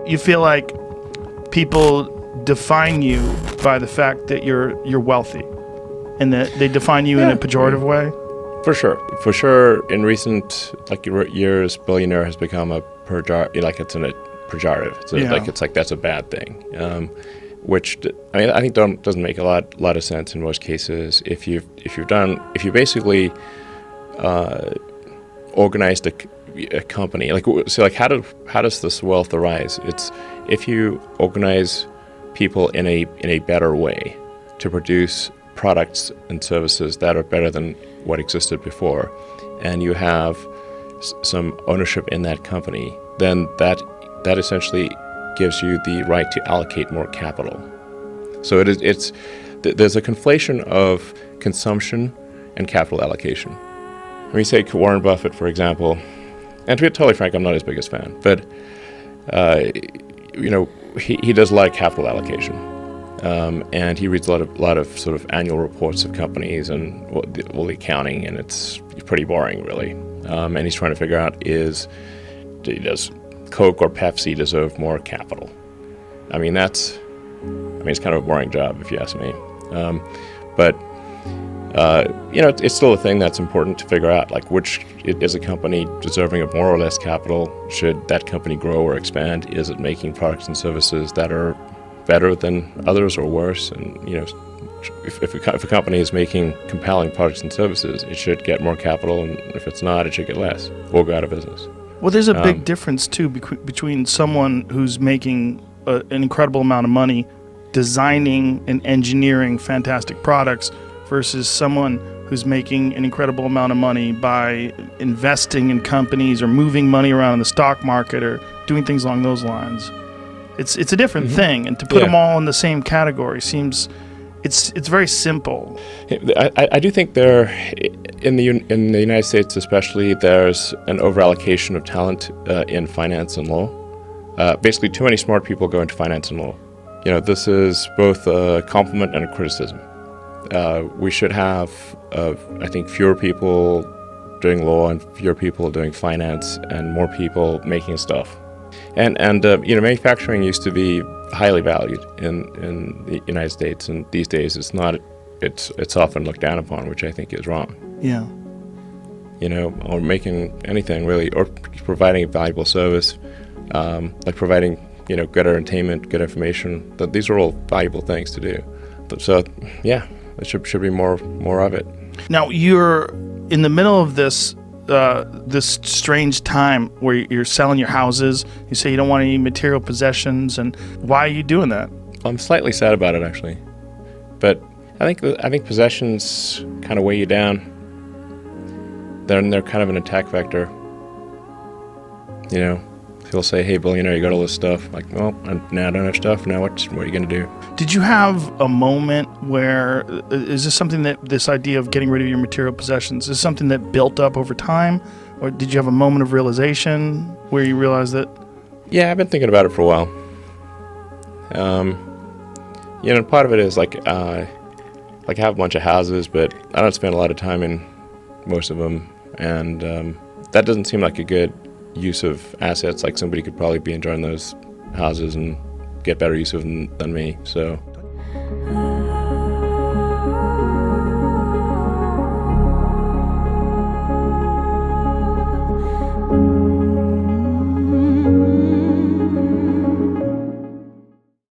you feel like people define you by the fact that you're wealthy, and that they define you in a pejorative way? For sure. In recent years, billionaire has become a pejorative. It's like that's a bad thing. Which I think doesn't make a lot of sense in most cases. If you basically organized a company, how does this wealth arise? It's if you organize people in a better way to produce products and services that are better than what existed before, and you have some ownership in that company, then that essentially gives you the right to allocate more capital. So there's a conflation of consumption and capital allocation. When you say Warren Buffett, for example, and to be totally frank, I'm not his biggest fan, but he does a lot of capital allocation, and he reads a lot of sort of annual reports of companies and all the accounting, and it's pretty boring, really. And he's trying to figure out does Coke or Pepsi deserve more capital? It's kind of a boring job if you ask me. It's still a thing that's important to figure out, like which is a company deserving of more or less capital? Should that company grow or expand? Is it making products and services that are better than others or worse? And if a company is making compelling products and services, it should get more capital, and if it's not, it should get less or go out of business. Well, there's a big difference too between someone who's making an incredible amount of money designing and engineering fantastic products versus someone who's making an incredible amount of money by investing in companies or moving money around in the stock market or doing things along those lines. It's a different thing, and to put them all in the same category seems it's very simple. I do think in the United States especially, there's an overallocation of talent in finance and law. Basically, too many smart people go into finance and law. This is both a compliment and a criticism. We should have, I think, fewer people doing law and fewer people doing finance and more people making stuff. And manufacturing used to be highly valued in the United States, and these days it's not. It's often looked down upon, which I think is wrong. Yeah. Or making anything really, or providing a valuable service, like providing good entertainment, good information. These are all valuable things to do. So yeah, there should be more of it. Now you're in the middle of this strange time where you're selling your houses. You say you don't want any material possessions, and why are you doing that? I'm slightly sad about it, actually, but I think possessions kind of weigh you down. They're kind of an attack vector. People say, "Hey, billionaire, you got all this stuff." Like, well, now I don't have stuff. Now what are you going to do? Did you have a moment where, is this something this idea of getting rid of your material possessions, is this something that built up over time? Or did you have a moment of realization where you realized that? Yeah, I've been thinking about it for a while. Part of it is I have a bunch of houses, but I don't spend a lot of time in most of them. And that doesn't seem like a good use of assets. Like somebody could probably be enjoying those houses and get better use of them than me. So